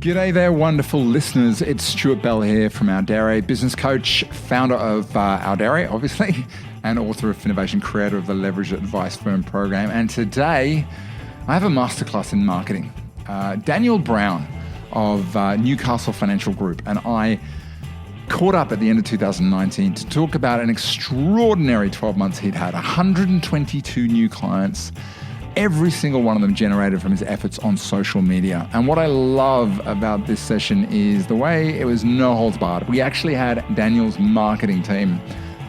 G'day there, wonderful listeners. It's Stuart Bell here from Adwords, business coach, founder of Adwords, obviously, and author of Finnovator, creator of the Leverage Advice Firm program. And today, I have a masterclass in marketing. Daniel Brown of Newcastle Financial Group and I caught up at the end of 2019 to talk about an extraordinary 12 months he'd had, 122 new clients, every single one of them generated from his efforts on social media. And what I love about this session is the way it was no holds barred. We actually had Daniel's marketing team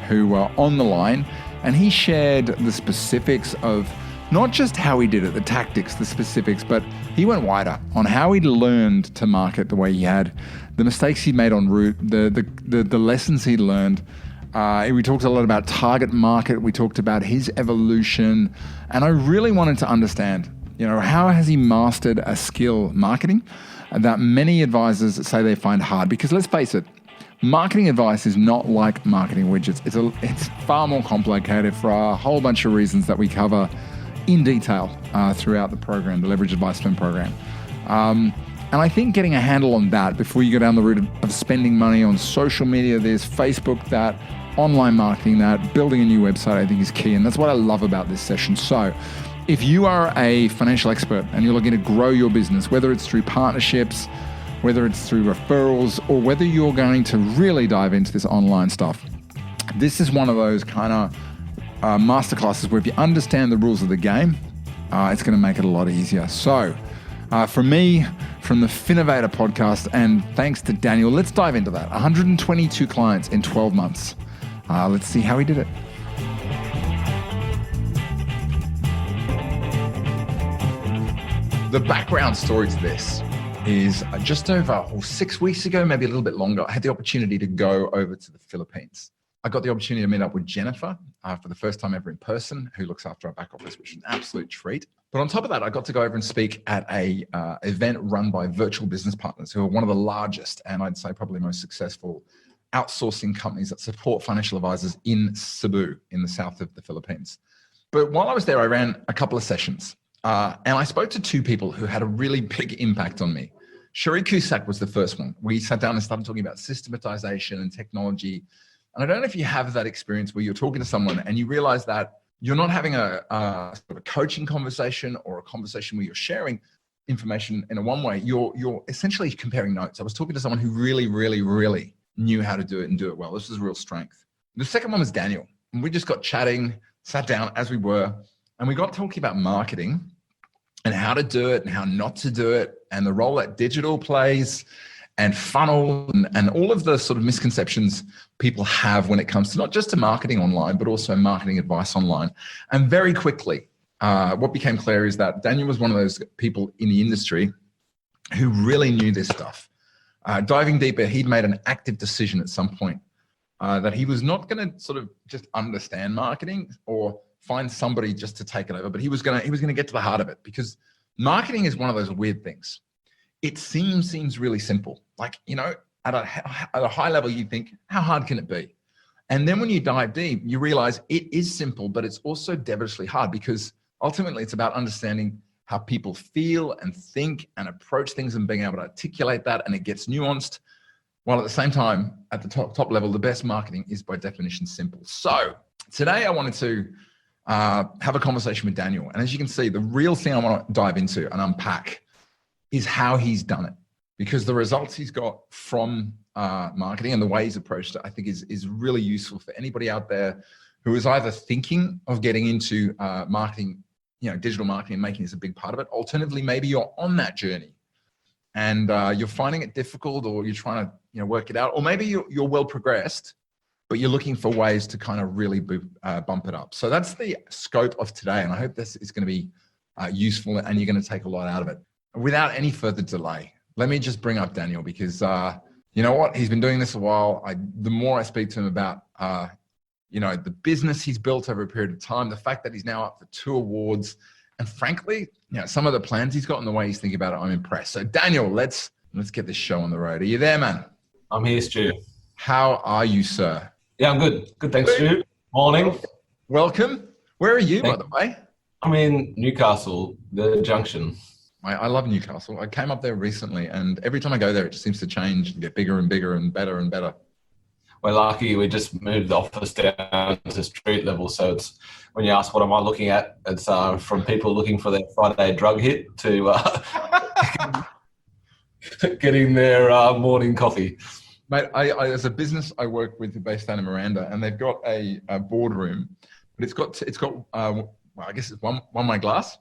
who were on the line, and he shared the specifics of not just how he did it, the tactics, the specifics, but he went wider on how he'd learned to market the way he had, the mistakes he made en route, the lessons he'd learned. We talked a lot about target market. We talked about his evolution. And I really wanted to understand, how has he mastered a skill, marketing, that many advisors say they find hard? Because let's face it, marketing advice is not like marketing widgets. It's far more complicated for a whole bunch of reasons that we cover in detail throughout the program, the Leverage Advice Firm program. And I think getting a handle on that before you go down the route of spending money on social media, there's Facebook, that online marketing, that building a new website, I think is key. And that's what I love about this session. So if you are a financial expert and you're looking to grow your business, whether it's through partnerships, whether it's through referrals, or whether you're going to really dive into this online stuff, this is one of those kind of masterclasses where if you understand the rules of the game, it's going to make it a lot easier. So from me, from the Finnovator podcast, and thanks to Daniel, let's dive into that. 122 clients in 12 months. Let's see how he did it. The background story to this is just over 6 weeks ago, maybe a little bit longer, I had the opportunity to go over to the Philippines. I got the opportunity to meet up with Jennifer for the first time ever in person, who looks after our back office, which is an absolute treat. But on top of that, I got to go over and speak at a event run by Virtual Business Partners, who are one of the largest and I'd say probably most successful outsourcing companies that support financial advisors in Cebu, in the south of the Philippines. But while I was there, I ran a couple of sessions and I spoke to two people who had a really big impact on me. Sherry Cusack was the first one. We sat down and started talking about systematization and technology. And I don't know if you have that experience where you're talking to someone and you realize that you're not having a sort of a coaching conversation or a conversation where you're sharing information in a one way. You're essentially comparing notes. I was talking to someone who really knew how to do it and do it well. This was a real strength. The second one was Daniel. And we just got chatting, sat down as we were, and we got talking about marketing and how to do it and how not to do it and the role that digital plays and funnel and all of the sort of misconceptions people have when it comes to not just to marketing online, but also marketing advice online. And very quickly, what became clear is that Daniel was one of those people in the industry who really knew this stuff. Diving deeper, he'd made an active decision at some point that he was not going to sort of just understand marketing or find somebody just to take it over, but he was going to get to the heart of it, because marketing is one of those weird things. It seems really simple. Like, at a high level, you think, how hard can it be? And then when you dive deep, you realize it is simple, but it's also devilishly hard, because ultimately it's about understanding how people feel and think and approach things and being able to articulate that, and it gets nuanced, while at the same time, at the top level, the best marketing is by definition simple. So today I wanted to have a conversation with Daniel. And as you can see, the real thing I want to dive into and unpack is how he's done it, because the results he's got from marketing and the way he's approached it, I think is really useful for anybody out there who is either thinking of getting into marketing, digital marketing and making this a big part of it. Alternatively, maybe you're on that journey and you're finding it difficult, or you're trying to work it out, or maybe you're well progressed, but you're looking for ways to kind of really bump it up. So that's the scope of today, and I hope this is going to be useful and you're going to take a lot out of it. Without any further delay, let me just bring up Daniel, because you know what? He's been doing this a while. The more I speak to him about the business he's built over a period of time, the fact that he's now up for 2 awards, and frankly, some of the plans he's got and the way he's thinking about it, I'm impressed. So Daniel, let's get this show on the road. Are you there, man? I'm here, Stu. How are you, sir? Yeah, I'm good. Good, thanks, Stu. Morning. Welcome. Where are you, by the way? I'm in Newcastle, the junction. I love Newcastle. I came up there recently, and every time I go there, it just seems to change and get bigger and bigger and better and better. We're lucky we just moved the office down to street level. So it's when you ask what am I looking at, it's from people looking for their Friday drug hit to getting their morning coffee. Mate, as a business I work with based down in Miranda, and they've got a boardroom, but it's got I guess it's one way glass.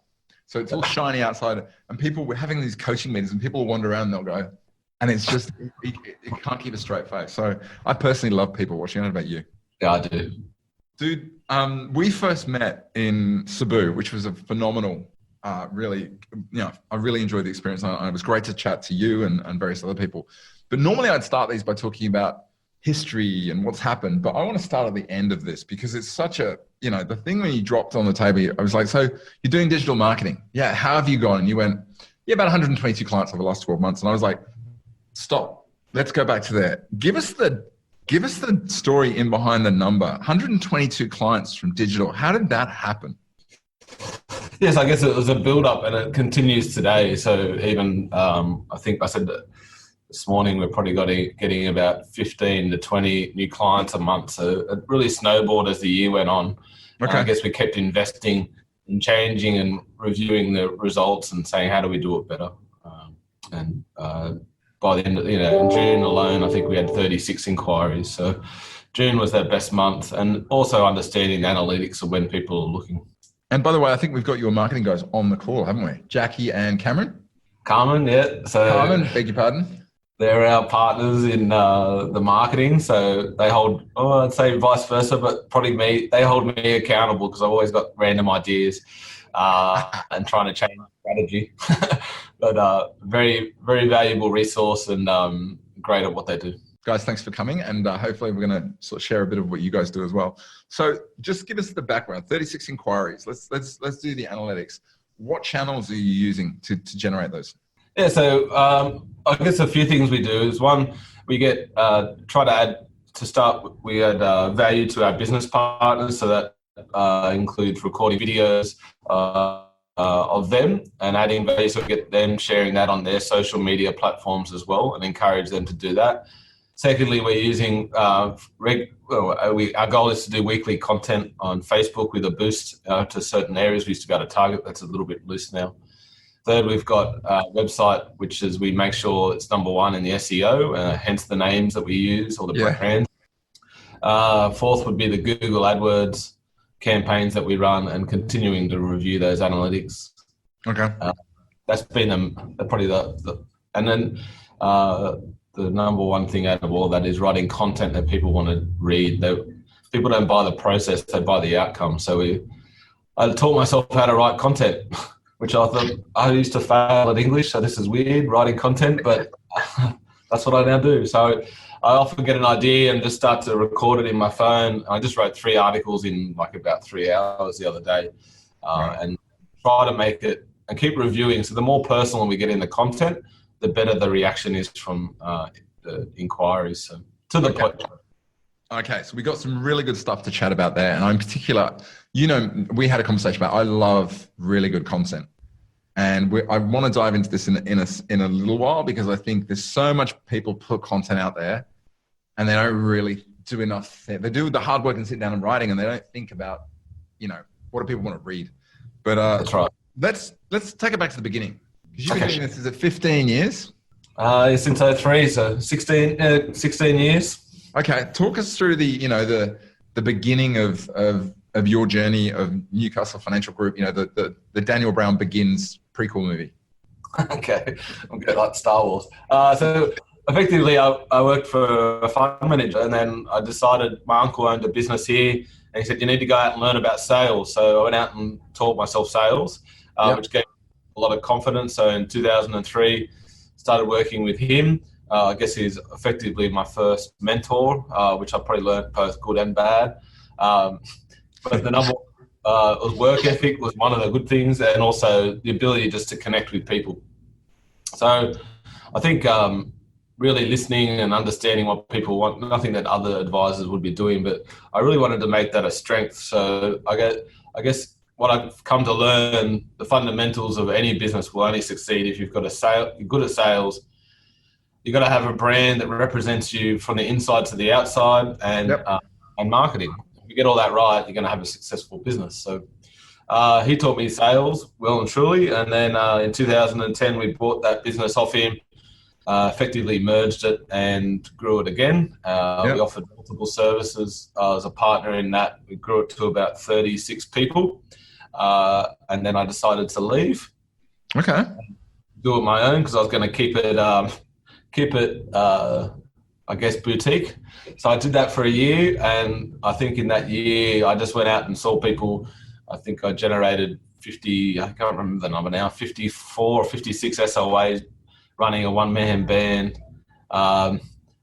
So it's all shiny outside, and people were having these coaching meetings, and people will wander around and they'll go, and it's just, it can't keep a straight face. So I personally love people watching. I don't know about you. Yeah, I do. Dude, we first met in Cebu, which was a phenomenal, I really enjoyed the experience. And it was great to chat to you and various other people. But normally I'd start these by talking about history and what's happened, but I want to start at the end of this because it's such a, the thing when you dropped on the table, I was like, so you're doing digital marketing. Yeah. How have you gone? And you went, yeah, about 122 clients over the last 12 months. And I was like, stop, let's go back to there. Give us the story in behind the number. 122 clients from digital. How did that happen? Yes, I guess it was a build up and it continues today. So even, I think I said that this morning, we're probably getting about 15 to 20 new clients a month. So it really snowballed as the year went on. Okay. I guess we kept investing and changing and reviewing the results and saying, how do we do it better? By the end of, in June alone, I think we had 36 inquiries. So June was their best month, and also understanding the analytics of when people are looking. And by the way, I think we've got your marketing guys on the call, haven't we? Jackie and Cameron? Carmen, yeah. So Carmen, beg your pardon. They're our partners in the marketing. So they hold, I'd say vice versa, but probably me. They hold me accountable because I've always got random ideas and trying to change strategy. But very, very valuable resource and great at what they do. Guys, thanks for coming. And hopefully we're going to sort of share a bit of what you guys do as well. So just give us the background, 36 inquiries. Let's do the analytics. What channels are you using to generate those? Yeah, so I guess a few things we do is one, we get try to add, to start, we add value to our business partners. So that includes recording videos of them and adding value. So we get them sharing that on their social media platforms as well and encourage them to do that. Secondly, we're using, our goal is to do weekly content on Facebook with a boost to certain areas we used to be able to target. That's a little bit loose now. Third, we've got a website, which is we make sure it's number one in the SEO, hence the names that we use or the brands. Fourth would be the Google Adwords campaigns that we run and continuing to review those analytics. Okay. That's been probably and then the number one thing out of all that is writing content that people want to read. People don't buy the process, they buy the outcome. So I taught myself how to write content, which I thought I used to fail at English. So this is weird, writing content, but that's what I now do. So I often get an idea and just start to record it in my phone. I just wrote 3 articles in like about 3 hours the other day and try to make it and keep reviewing. So the more personal we get in the content, the better the reaction is from the inquiries. So to the point. Okay, so we got some really good stuff to chat about there. And in particular, we had a conversation about, I love really good content. And I want to dive into this in a little while because I think there's so much people put content out there and they don't really do enough. They do the hard work and sit down and writing and they don't think about, what do people want to read? But that's right. Let's take it back to the beginning. Because you've been doing this, is it 15 years? Since 03, so 16 years. Okay, talk us through the beginning of your journey of Newcastle Financial Group. The Daniel Brown Begins prequel movie. Okay, I'm good like Star Wars. So effectively, I worked for a fund manager, and then I decided my uncle owned a business here, and he said you need to go out and learn about sales. So I went out and taught myself sales, which gave me a lot of confidence. So in 2003, started working with him. I guess he's effectively my first mentor, which I probably learned both good and bad. But the number work ethic was one of the good things, and also the ability just to connect with people. So I think really listening and understanding what people want, nothing that other advisors would be doing, but I really wanted to make that a strength. So I guess what I've come to learn, the fundamentals of any business will only succeed if you've got you're good at sales. You've got to have a brand that represents you from the inside to the outside, and marketing. If you get all that right, you're going to have a successful business. So he taught me sales well and truly. And then in 2010, we bought that business off him, effectively merged it and grew it again. We offered multiple services. As a partner in that, we grew it to about 36 people. And then I decided to leave. Okay. Do it my own, because I was going to keep it, I guess, boutique. So I did that for a year. And I think in that year, I just went out and saw people. I think I generated 50, I can't remember the number now, 54 or 56 SOAs running a one-man band. I'm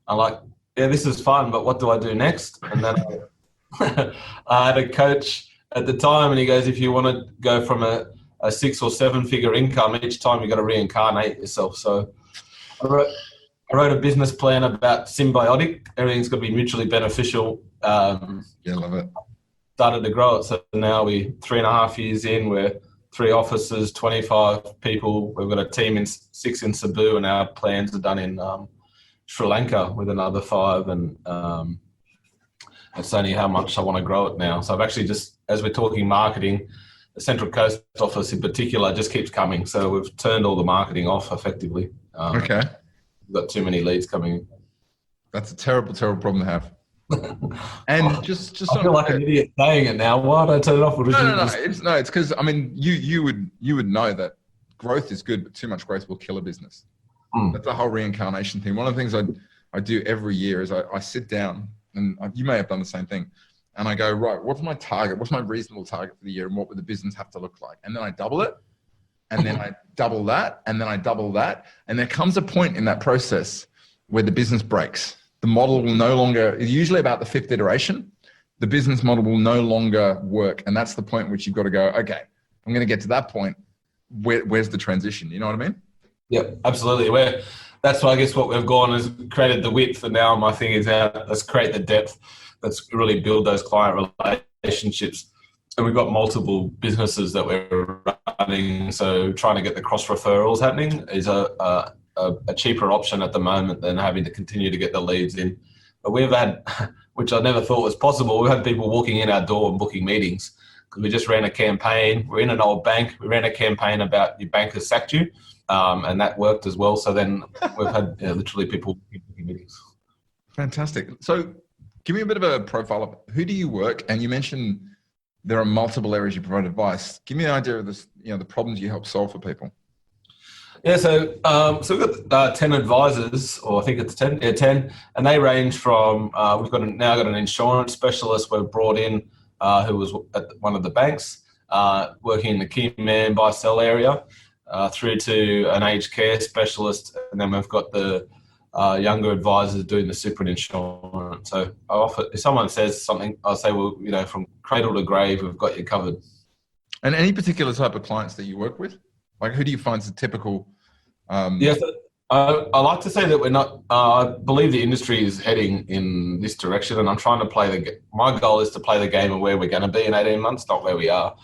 like, yeah, this is fun, but what do I do next? And then I had a coach at the time, and he goes, if you want to go from a 6 or 7 figure income each time, you've got to reincarnate yourself. So I wrote a business plan about symbiotic. Everything's got to be mutually beneficial. Love it. Started to grow it. So now we're 3.5 years in. We're 3 offices, 25 people. We've got a team in 6 in Cebu, and our plans are done in Sri Lanka with another 5. And it's only how much I want to grow it now. So I've actually just, as we're talking marketing, the Central Coast office in particular just keeps coming. So we've turned all the marketing off effectively. Okay. We've got too many leads coming in. That's a terrible, terrible problem to have. And just I feel like an idiot saying it now. Why did I turn it off? No, it's because, I mean, you would know that growth is good, but too much growth will kill a business. That's the whole reincarnation thing. One of the things I do every year is I sit down, and you may have done the same thing, and I go, right, what's my target? What's my reasonable target for the year, and what would the business have to look like? And then I double it, and then I double that, and then I double that, and there comes a point in that process where the business breaks. The model will no longer, usually about the 5th iteration, the business model will no longer work. And that's the point in which you've got to go, okay, I'm going to get to that point. Where's the transition? You know what I mean? Yeah, absolutely. That's why I guess what we've gone is created the width. And now my thing is let's create the depth. Let's really build those client relationships. And we've got multiple businesses that we're running. So trying to get the cross referrals happening is a cheaper option at the moment than having to continue to get the leads in. But we've had, which I never thought was possible, we've had people walking in our door and booking meetings, because we just ran a campaign. We're in an old bank. We ran a campaign about your bank has sacked you, and that worked as well. So then we've had literally people booking meetings. Fantastic. So give me a bit of a profile of who do you work? And you mentioned there are multiple areas you provide advice. Give me an idea of this, the problems you help solve for people. Yeah, so we've got 10 advisors, or I think it's 10, and they range from, we've now got an insurance specialist we've brought in who was at one of the banks, working in the key man buy sell area, through to an aged care specialist, and then we've got the younger advisors doing the super insurance. So I offer, if someone says something, I'll say, well, from cradle to grave, we've got you covered. And any particular type of clients that you work with? Like, who do you find is a typical? Yes, I like to say that we're not. I believe the industry is heading in this direction, and I'm trying to play my goal is to play the game of where we're going to be in 18 months, not where we are.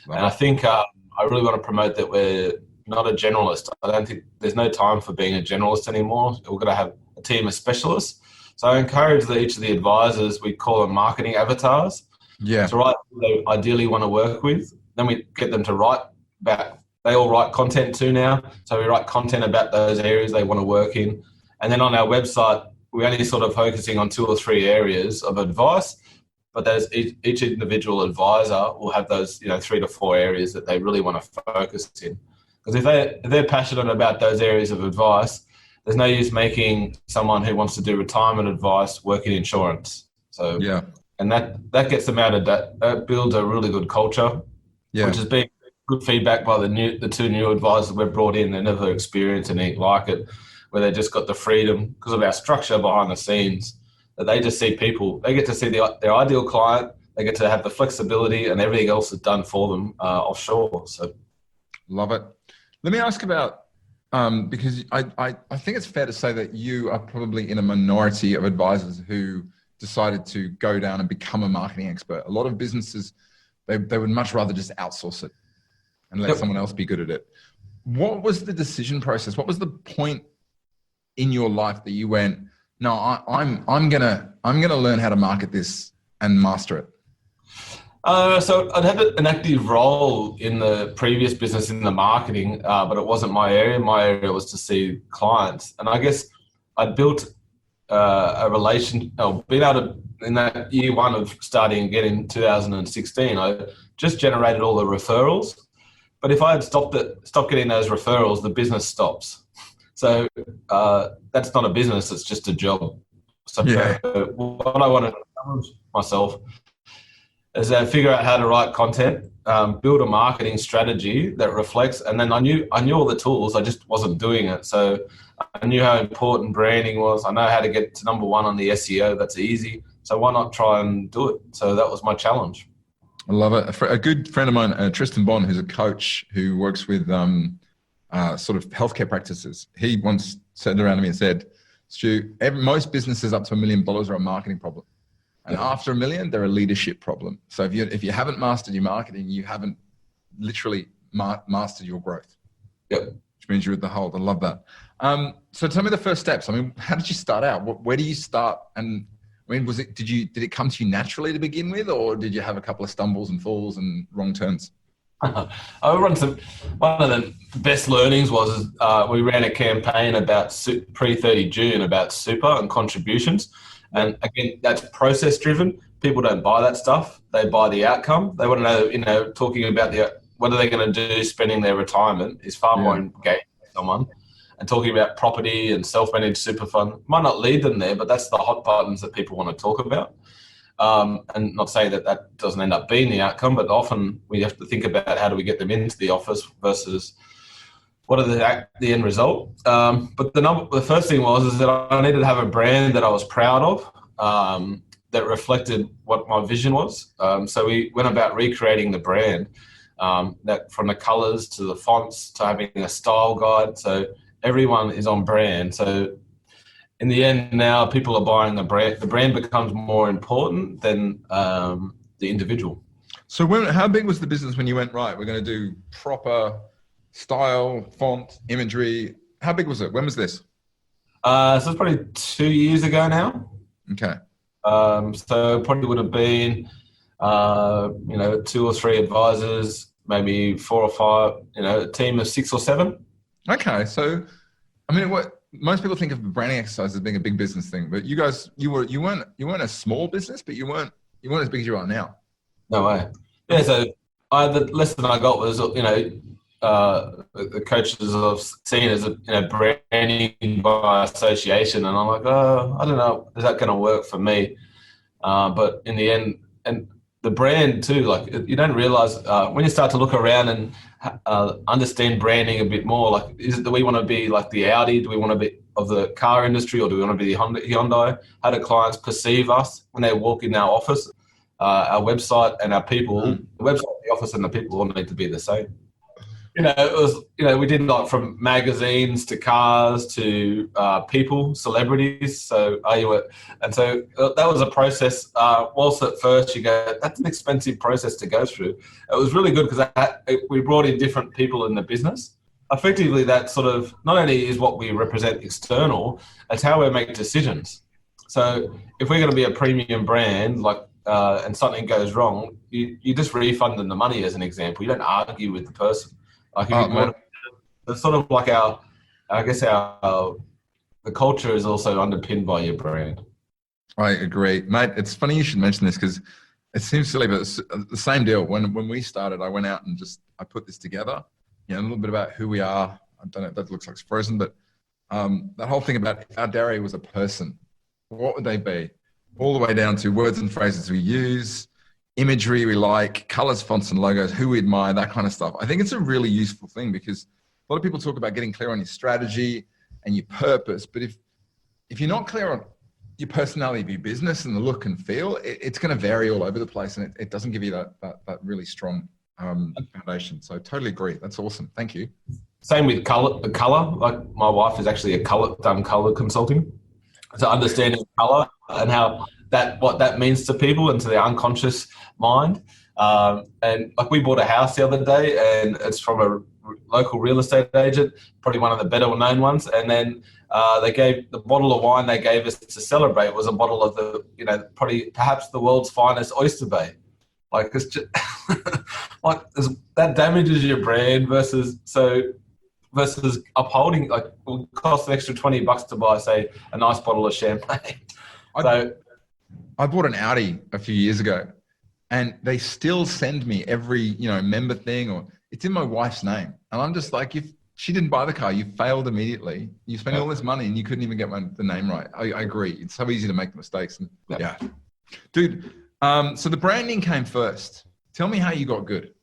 Right. And I think I really want to promote that we're not a generalist. I don't think there's no time for being a generalist anymore. We're going to have a team of specialists. So I encourage each of the advisors, we call them marketing avatars. Yeah. To write who they ideally want to work with. Then we get them to write about. They all write content too now. So we write content about those areas they want to work in. And then on our website, we're only sort of focusing on 2 or 3 areas of advice, but there's each individual advisor will have those, 3 to 4 areas that they really want to focus in. Because if they're passionate about those areas of advice, there's no use making someone who wants to do retirement advice work in insurance. So, yeah. And that gets them out of that builds a really good culture, which has been good feedback by the 2 new advisors we've brought in. They never experienced anything like it, where they just got the freedom because of our structure behind the scenes, that they just see people. They get to see their ideal client. They get to have the flexibility, and everything else is done for them offshore. So, love it. Let me ask about because I think it's fair to say that you are probably in a minority of advisors who decided to go down and become a marketing expert. A lot of businesses They would much rather just outsource it and let Yep. someone else be good at it. What was the decision process? What was the point in your life that you went, no, I'm gonna learn how to market this and master it? So I'd had an active role in the previous business in the marketing, but it wasn't my area. My area was to see clients, and I guess I'd built a relation. Been able to, in that year one of starting again in 2016, I just generated all the referrals. But if I had stopped getting those referrals, the business stops. So that's not a business; it's just a job. So Yeah. what I wanted to challenge myself is figure out how to write content, build a marketing strategy that reflects, and then I knew all the tools, I just wasn't doing it. So I knew how important branding was. I know how to get to number one on the SEO. That's easy. So why not try and do it? So that was my challenge. I love it. A good friend of mine, Tristan Bond, who's a coach who works with sort of healthcare practices, he once turned around to me and said, Stu, most businesses up to $1 million are a marketing problem. And after $1 million, they're a leadership problem. So if you haven't mastered your marketing, you haven't literally mastered your growth. Yep. Which means you're at the hold. I love that. So tell me the first steps. I mean, how did you start out? Where do you start? And I mean, did it come to you naturally to begin with, or did you have a couple of stumbles and falls and wrong turns? One of the best learnings was we ran a campaign about pre-30 June about super and contributions. And again, that's process driven. People don't buy that stuff. They buy the outcome. They want to know, talking about what are they going to do spending their retirement is far more engaging for someone. And talking about property and self-managed super fund might not lead them there, but that's the hot buttons that people want to talk about. And not saying that doesn't end up being the outcome, but often we have to think about how do we get them into the office versus what are the end result. But the first thing was that I needed to have a brand that I was proud of, that reflected what my vision was. So we went about recreating the brand, that from the colors to the fonts to having a style guide. So everyone is on brand. So in the end, now people are buying the brand. The brand becomes more important than the individual. So how big was the business when you went, right, we're going to do proper style, font, imagery? How big was it? When was this? So it's probably 2 years ago now. Okay. So probably would have been, 2 or 3 advisors, maybe 4 or 5, a team of 6 or 7. Okay. So, I mean, most people think of the branding exercise as being a big business thing, but you guys, you weren't a small business, but you weren't as big as you are now. No way. Yeah. So the lesson I got was, the coaches I've seen as branding by association, and I'm like, I don't know, is that going to work for me? But in the end, and the brand too, like you don't realize when you start to look around and understand branding a bit more. Like, do we want to be like the Audi? Do we want to be of the car industry, or do we want to be the Hyundai? How do clients perceive us when they walk in our office? Our website and our people, the website, the office, and the people all need to be the same. It was, we did like from magazines to cars to people, celebrities. So and so that was a process. Whilst at first you go, that's an expensive process to go through. It was really good because we brought in different people in the business. Effectively, that sort of not only is what we represent external, it's how we make decisions. So if we're going to be a premium brand, like, and something goes wrong, you just refund them the money, as an example. You don't argue with the person. Like, it's sort of like the culture is also underpinned by your brand. I agree, mate. It's funny you should mention this because it seems silly, but it's the same deal. When we started, I went out and I put this together, a little bit about who we are. I don't know if that looks like it's frozen, but that whole thing about if our dairy was a person, what would they be? All the way down to words and phrases we use, imagery we like, colors, fonts, and logos, who we admire, that kind of stuff. I think it's a really useful thing because a lot of people talk about getting clear on your strategy and your purpose, but if you're not clear on your personality of your business and the look and feel, it's going to vary all over the place, and it doesn't give you that really strong foundation. So I totally agree. That's awesome. Thank you. Same with color. Like, my wife is actually done color consulting. So understanding color and what that means to people and to their unconscious mind. And like we bought a house the other day, and it's from a local real estate agent, probably one of the better known ones. And then they gave the bottle of wine they gave us to celebrate was a bottle of the, probably perhaps the world's finest oyster bay. Like it's just like that damages your brand versus upholding, like it will cost an extra $20 to buy, say, a nice bottle of champagne. I bought an Audi a few years ago, and they still send me every, member thing, or it's in my wife's name. And I'm just like, if she didn't buy the car, you failed immediately. You spent all this money and you couldn't even get the name right. I agree. It's so easy to make mistakes. And, yeah. Dude, so the branding came first. Tell me how you got good.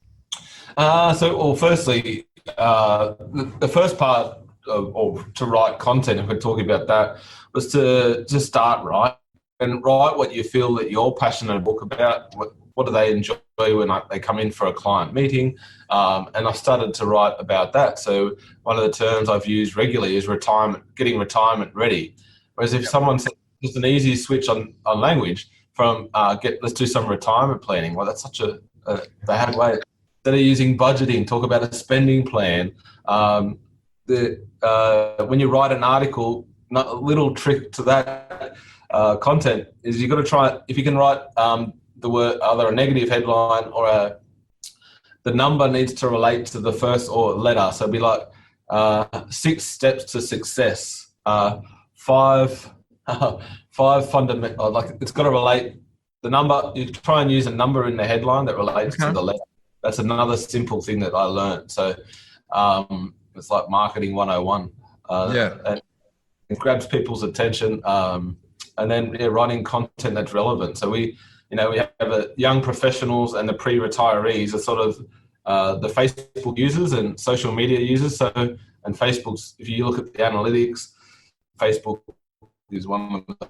Firstly, the first part or to write content, if we're talking about that, was to just start right and write what you feel that you're passionate about. What do they enjoy when they come in for a client meeting? And I started to write about that. So one of the terms I've used regularly is retirement, getting retirement ready. Whereas if someone says just an easy switch on language from let's do some retirement planning. Well, that's such a bad way. Instead of using budgeting, talk about a spending plan. When you write an article, a little trick to that content is you've got to try, if you can write the word, either a negative headline or the number needs to relate to the first or letter. So it'd be like 6 steps to success, 5 fundamental, like it's got to relate. The number, you try and use a number in the headline that relates to the letter. That's another simple thing that I learned. So it's like marketing 101. And it grabs people's attention. And then writing content that's relevant. So we have young professionals and the pre-retirees are sort of the Facebook users and social media users. So, and Facebook's, if you look at the analytics, Facebook is one of the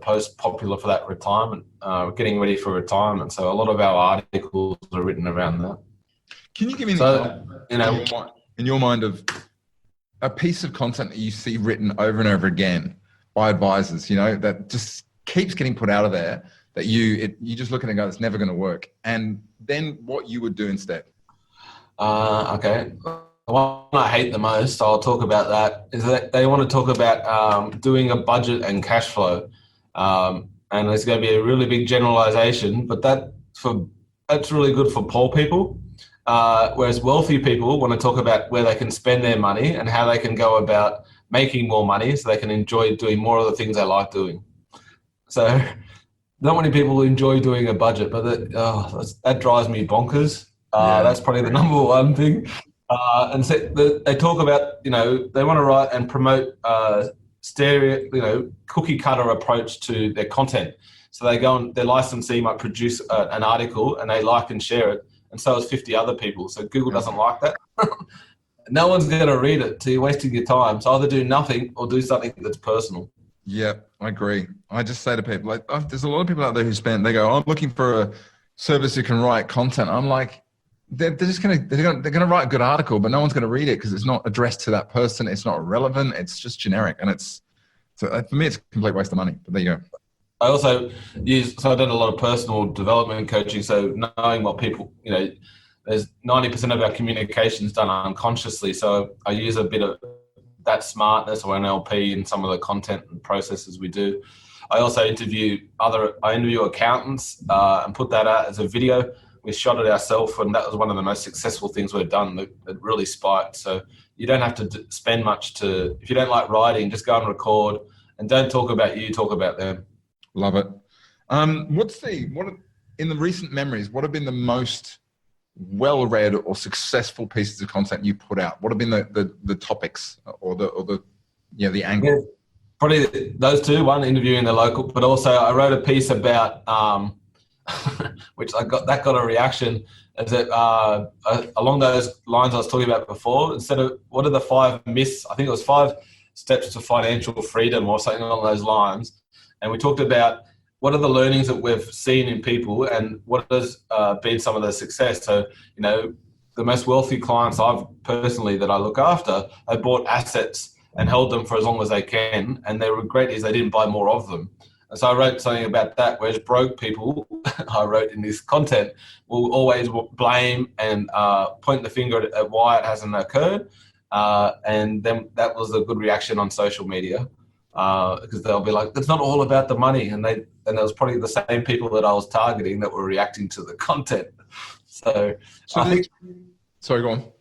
most popular for that retirement, getting ready for retirement. So a lot of our articles are written around that. Can you give me an example, in your mind, of a piece of content that you see written over and over again by advisors, that just keeps getting put out of there, that you just look at it and go, it's never going to work, and then what you would do instead? Okay. The one I hate the most, I'll talk about that, is that they want to talk about doing a budget and cash flow. And it's going to be a really big generalization, but that's really good for poor people. Whereas wealthy people want to talk about where they can spend their money and how they can go about making more money so they can enjoy doing more of the things they like doing. So not many people enjoy doing a budget, but that drives me bonkers. That's probably the number one thing. And so they talk about, they want to write and promote cookie cutter approach to their content. So they go and their licensee might produce an article and they like and share it, and so is 50 other people. So Google doesn't like that. No one's going to read it, so you're wasting your time. So either do nothing or do something that's personal. Yeah, I agree. I just say to people, there's a lot of people out there they go, I'm looking for a service who can write content. I'm like, they're going to write a good article, but no one's going to read it because it's not addressed to that person. It's not relevant. It's just generic. And for me, it's a complete waste of money, but there you go. I also I've done a lot of personal development coaching. So knowing what people, there's 90% of our communication is done unconsciously. So I use a bit of that smartness or NLP in some of the content and processes we do. I also interview accountants and put that out as a video. We shot it ourselves, and that was one of the most successful things we've done that really spiked. So you don't have to spend much if you don't like writing, just go and record, and don't talk about you, talk about them. Love it. In the recent memories, what have been the most well-read or successful pieces of content you put out? What have been the topics or the angle? Yeah, probably those two. One, interviewing the local, but also I wrote a piece about which got a reaction. Is that along those lines I was talking about before? Instead of what are the 5 myths? I think it was 5 steps to financial freedom or something along those lines. And we talked about what are the learnings that we've seen in people and what has been some of the success. So, the most wealthy clients I've personally that I look after, they bought assets and held them for as long as they can. And their regret is they didn't buy more of them. And so I wrote something about that, whereas broke people, I wrote in this content, will always blame and point the finger at why it hasn't occurred. And then that was a good reaction on social media, because they'll be like, it's not all about the money. And there was probably the same people that I was targeting that were reacting to the content. So I think... Sorry, go on.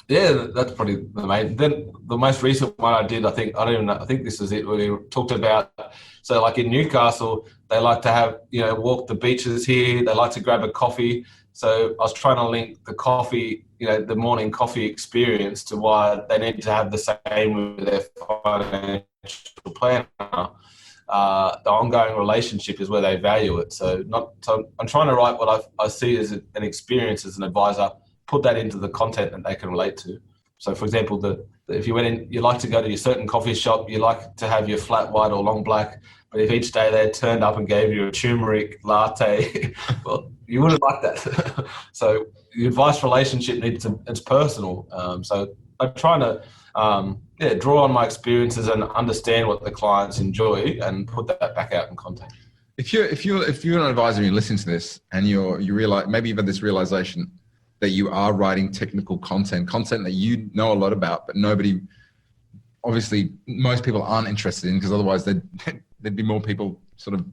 Yeah, that's probably the main. Then the most recent one I did, I think this is it, where we talked about, so like in Newcastle, they like to have, walk the beaches here. They like to grab a coffee. So I was trying to link the coffee, the morning coffee experience to why they need to have the same with their financial planner. The ongoing relationship is where they value it. So I'm trying to write what I see as an experience as an advisor, put that into the content that they can relate to. So for example, if you went in, you like to go to your certain coffee shop, you like to have your flat white or long black, but if each day they turned up and gave you a turmeric latte, well, you wouldn't like that. So the advice relationship it's personal. So I'm trying to draw on my experiences and understand what the clients enjoy and put that back out in content. If you're an advisor and you listen to this and you realize, maybe you've had this realization that you are writing technical content that you know a lot about, but obviously most people aren't interested in, because otherwise there'd be more people sort of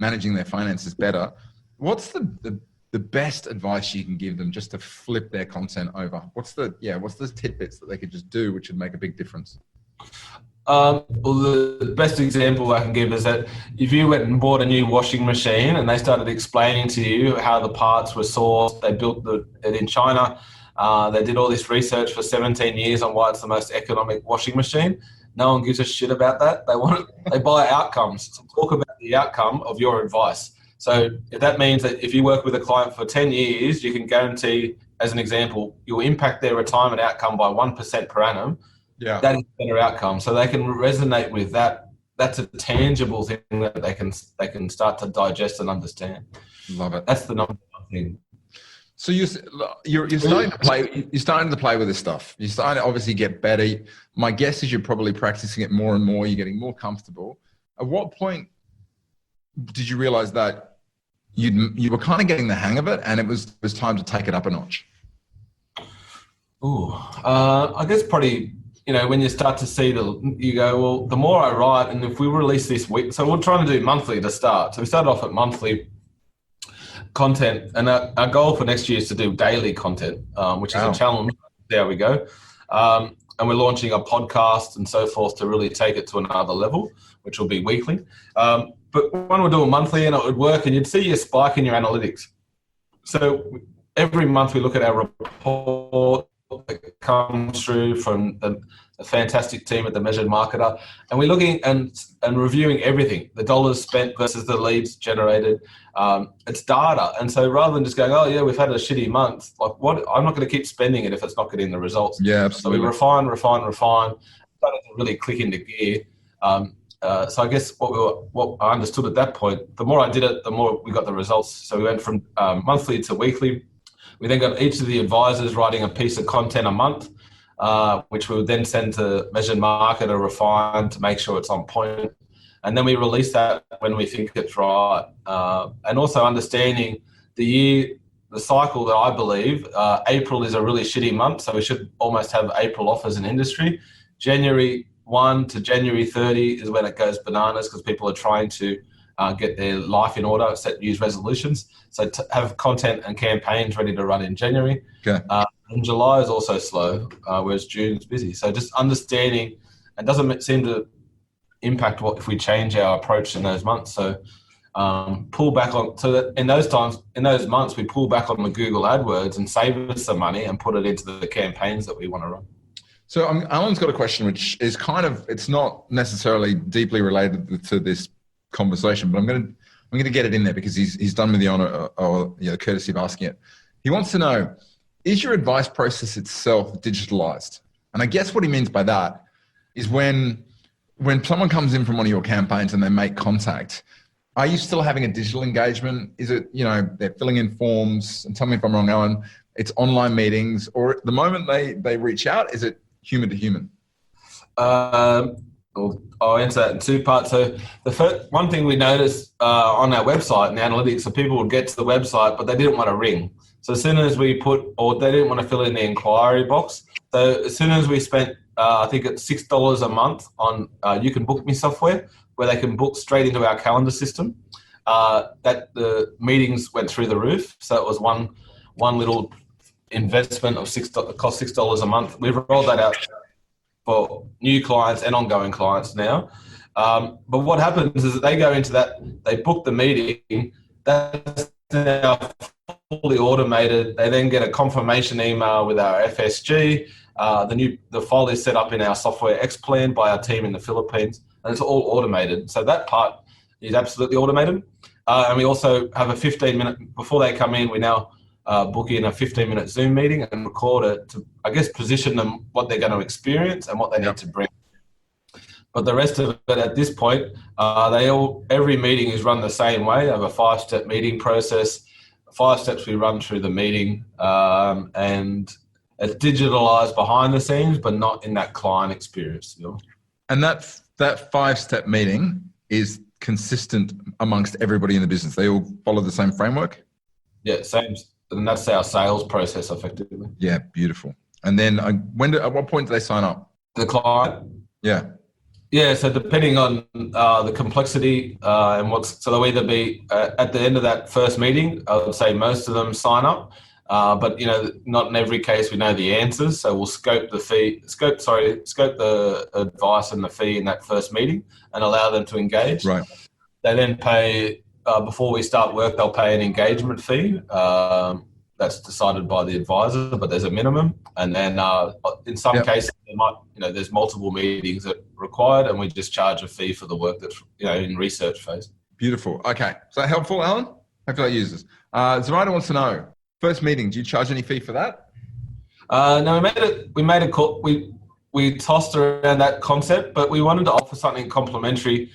managing their finances better. What's the best advice you can give them just to flip their content over? What's the tidbits that they could just do which would make a big difference? Well, the best example I can give is that if you went and bought a new washing machine and they started explaining to you how the parts were sourced, they built it in China, they did all this research for 17 years on why it's the most economic washing machine. No one gives a shit about that. They buy outcomes. So talk about the outcome of your advice. So if that means that if you work with a client for 10 years, you can guarantee, as an example, you'll impact their retirement outcome by 1% per annum. Yeah, that is a better outcome. So they can resonate with that. That's a tangible thing that they can start to digest and understand. Love it. That's the number one thing. So you're starting to play. You're starting to play with this stuff. You're starting to obviously get better. My guess is you're probably practicing it more and more. You're getting more comfortable. At what point did you realize that you were kind of getting the hang of it, and it was time to take it up a notch? I guess probably. When you start to see you go, well, the more I write, and if we release this week, so we're trying to do monthly to start. So we started off at monthly content, and our goal for next year is to do daily content, which is a challenge. There we go. And we're launching a podcast and so forth to really take it to another level, which will be weekly. But when we're doing monthly, and it would work, and you'd see a spike in your analytics. So every month we look at our report that comes through from a fantastic team at the Measured Marketer, and we're looking and reviewing everything, the dollars spent versus the leads generated. It's data, and so rather than just going, oh yeah, we've had a shitty month, like what, I'm not going to keep spending it if it's not getting the results. Yeah, absolutely. So we refine, started to really click into gear. So I guess what I understood at that point, the more I did it, the more we got the results. So we went from monthly to weekly. We then got each of the advisors writing a piece of content a month, which we would then send to Measured Marketer, refine to make sure it's on point. And then we release that when we think it's right. And also understanding the cycle that I believe, April is a really shitty month, so we should almost have April off as an industry. January 1 to January 30 is when it goes bananas because people are trying to get their life in order, set New Year's resolutions. So to have content and campaigns ready to run in January. Okay. And July is also slow, whereas June's busy. So just understanding, it doesn't seem to impact if we change our approach in those months. So pull back on, so that in those months, we pull back on the Google AdWords and save us some money and put it into the campaigns that we want to run. So Alan's got a question, which is it's not necessarily deeply related to this conversation, but I'm going to get it in there because he's done me the honor or the courtesy of asking it. He wants to know, is your advice process itself digitalized? And I guess what he means by that is when someone comes in from one of your campaigns and they make contact, are you still having a digital engagement? Is it, they're filling in forms, and tell me if I'm wrong, Alan, it's online meetings, or the moment they reach out, is it human to human? I'll answer that in two parts. So the first one thing we noticed on our website and the analytics, so people would get to the website, but they didn't want to ring. So as soon as we or they didn't want to fill in the inquiry box. So as soon as we spent, I think it's $6 a month on You Can Book Me software, where they can book straight into our calendar system, that the meetings went through the roof. So it was one little investment of cost $6 a month. We've rolled that out for new clients and ongoing clients now. But what happens is that they go into that, they book the meeting, that's now fully automated. They then get a confirmation email with our FSG. The file is set up in our software X-Plan by our team in the Philippines, and it's all automated. So that part is absolutely automated. And we also have a 15-minute, before they come in, we now book in a 15-minute Zoom meeting and record it to, I guess, position them what they're going to experience and what they need to bring. But the rest of it at this point, every meeting is run the same way. They have a 5-step meeting process. 5 steps we run through the meeting, and it's digitalized behind the scenes, but not in that client experience. You know? And that 5-step meeting is consistent amongst everybody in the business. They all follow the same framework? Yeah, same. And that's our sales process effectively. Yeah, beautiful. And then at what point do they sign up? The client? Yeah. Yeah, so depending on the complexity so they'll either be at the end of that first meeting, I would say most of them sign up, but not in every case we know the answers. So we'll scope the advice and the fee in that first meeting and allow them to engage. Right. They then pay before we start work. They'll pay an engagement fee. That's decided by the advisor, but there's a minimum. And then in some cases, there's multiple meetings that are required, and we just charge a fee for the work that's in research phase. Beautiful. Okay. Is that helpful, Alan? Hopefully I use this. Zoraida wants to know, first meeting, do you charge any fee for that? No, we made a call. We tossed around that concept, but we wanted to offer something complimentary.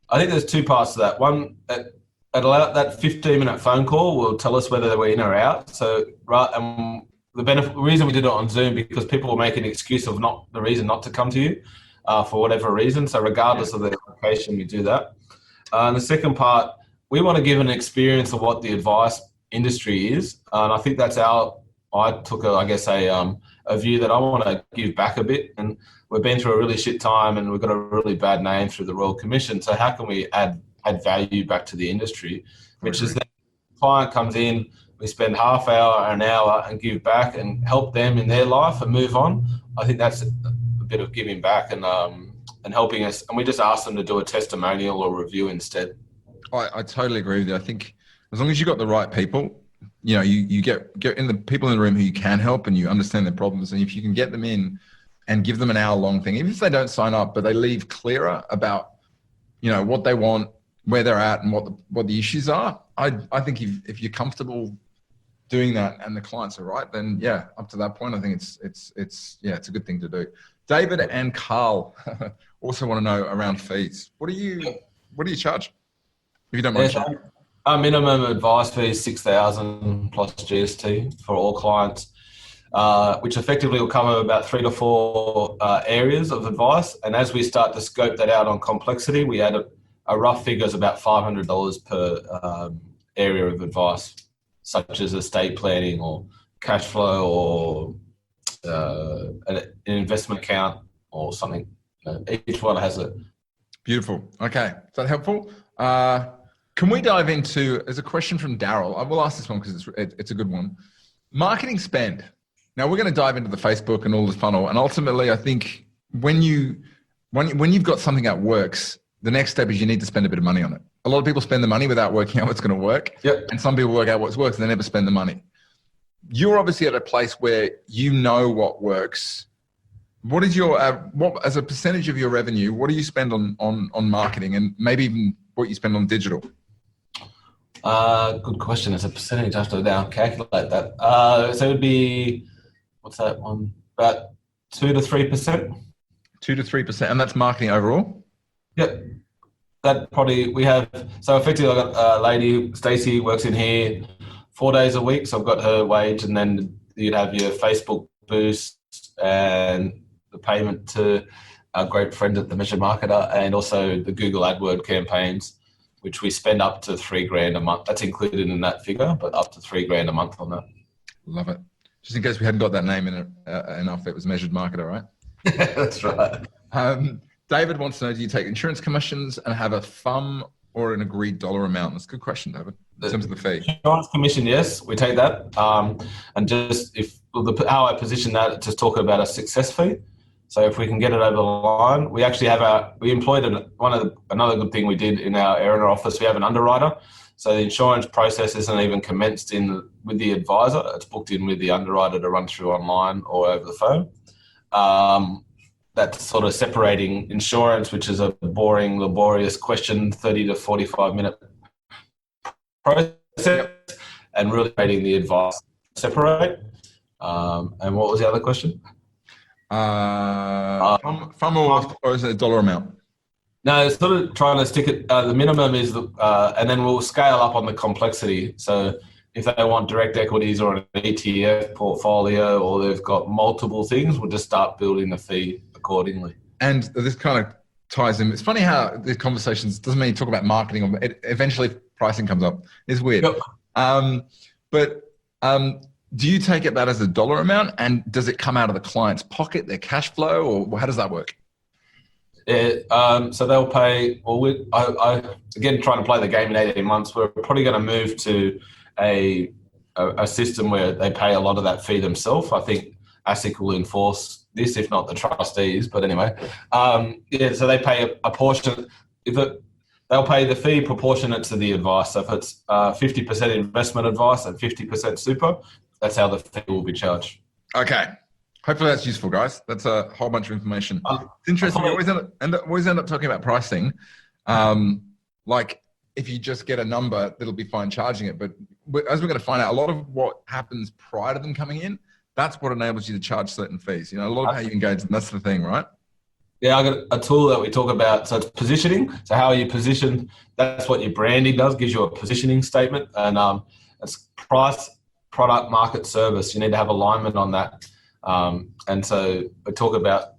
I think there's two parts to that. One, that 15-minute phone call will tell us whether we're in or out. So, the reason we did it on Zoom, because people will make an excuse of the reason not to come to you for whatever reason. So regardless of the location, we do that. And the second part, we want to give an experience of what the advice industry is. And I think that's I took a view that I want to give back a bit. And we've been through a really shit time, and we've got a really bad name through the Royal Commission. So how can we add value back to the industry, which is that the client comes in, we spend half hour, an hour, and give back and help them in their life and move on. I think that's a bit of giving back and helping us. And we just ask them to do a testimonial or review instead. I totally agree with you. I think as long as you got the right people, you get in the people in the room who you can help and you understand their problems. And if you can get them in and give them an hour-long thing, even if they don't sign up, but they leave clearer about, what they want, where they're at, and what the issues are. I think if you're comfortable doing that and the clients are right, then up to that point, I think it's a good thing to do. David and Carl also want to know around fees. What do you charge? If you don't mind. Yeah, our minimum advice fee is $6,000 plus GST for all clients, which effectively will cover about 3 to 4 areas of advice. And as we start to scope that out on complexity, we add a rough figure is about $500 per area of advice, such as estate planning or cash flow or an investment account or something. Each one has it. Beautiful. Okay. Is that helpful? Can we dive into, there's a question from Daryl. I will ask this one because it's a good one. Marketing spend. Now we're going to dive into the Facebook and all the funnel. And ultimately, I think when you've got something that works, the next step is you need to spend a bit of money on it. A lot of people spend the money without working out what's going to work. Yep. And some people work out what works and they never spend the money. You're obviously at a place where you know what works. What is your, as a percentage of your revenue, what do you spend on marketing, and maybe even what you spend on digital? Good question. As a percentage, I have to now calculate that. So it would be, what's that one? About 2 to 3%. 2 to 3%. And that's marketing overall? Yep. That probably we have. So effectively, I've got a lady, Stacey, works in here 4 days a week. So I've got her wage, and then you'd have your Facebook boost and the payment to our great friend at the Measured Marketer, and also the Google AdWord campaigns, which we spend up to $3,000 a month. That's included in that figure, but up to $3,000 a month on that. Love it. Just in case we hadn't got that name in it enough, it was Measured Marketer, right? That's right. David wants to know, do you take insurance commissions and have a FUM or an agreed dollar amount? That's a good question, David, in terms of the fee. Insurance commission, yes, we take that. And just how I position that, just talk about a success fee. So if we can get it over the line, we actually have we employed another good thing we did in our office, we have an underwriter. So the insurance process isn't even commenced with the advisor. It's booked in with the underwriter to run through online or over the phone. That's sort of separating insurance, which is a boring, laborious question, 30 to 45 minute process, and really making the advice separate. And what was the other question? FUM or is it a dollar amount? No, it's sort of trying to stick it. The minimum is, and then we'll scale up on the complexity. So if they want direct equities or an ETF portfolio, or they've got multiple things, we'll just start building the fee accordingly. And this kind of ties in. It's funny how these conversations, doesn't mean you talk about marketing, eventually pricing comes up. It's weird. Yep. Do you take it that as a dollar amount, and does it come out of the client's pocket, their cash flow, or how does that work? So they'll pay, again, trying to play the game in 18 months, we're probably going to move to a system where they pay a lot of that fee themselves. I think ASIC will enforce this, if not the trustees, but anyway. So they pay a portion. They'll pay the fee proportionate to the advice. So if it's 50% investment advice and 50% super, that's how the fee will be charged. Okay. Hopefully that's useful, guys. That's a whole bunch of information. It's interesting. We always end up talking about pricing. Like if you just get a number, that'll be fine charging it. But as we're going to find out, a lot of what happens prior to them coming in, that's what enables you to charge certain fees. You know, a lot of how you engage them. That's the thing, right? Yeah, I got a tool that we talk about. So it's positioning. So how are you positioned? That's what your branding does. Gives you a positioning statement, and it's price, product, market, service. You need to have alignment on that. And so we talk about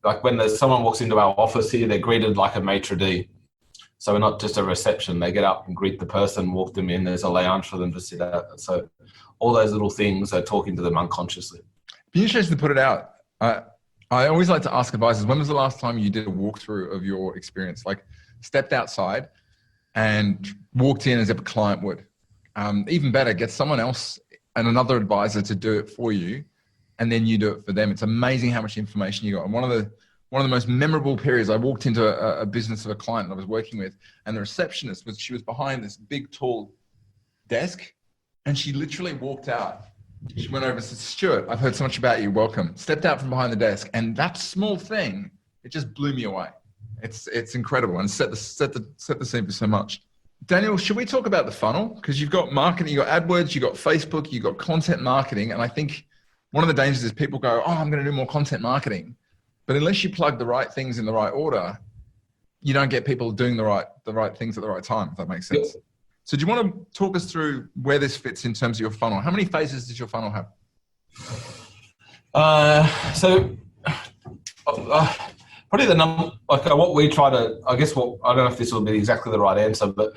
like when someone walks into our office here, they're greeted like a maitre d'. So we're not just a reception. They get up and greet the person, walk them in. There's a lounge for them to sit at. So all those little things are talking to them unconsciously. Be interested to put it out. I always like to ask advisors, when was the last time you did a walkthrough of your experience? Like stepped outside and walked in as if a client would. Even better, get someone else and another advisor to do it for you, and then you do it for them. It's amazing how much information you got. And one of the most memorable periods, I walked into a business of a client that I was working with, and the receptionist she was behind this big, tall desk, and she literally walked out. She went over and said, "Stuart, I've heard so much about you. Welcome." Stepped out from behind the desk, and that small thing, it just blew me away. It's incredible, and set the scene for so much. Daniel, should we talk about the funnel? Because you've got marketing, you've got AdWords, you've got Facebook, you've got content marketing, and I think one of the dangers is people go, "Oh, I'm going to do more content marketing," but unless you plug the right things in the right order, you don't get people doing the right things at the right time. If that makes sense. Yep. So do you want to talk us through where this fits in terms of your funnel? How many phases does your funnel have? Probably the number, like what we try to, I don't know if this will be exactly the right answer, but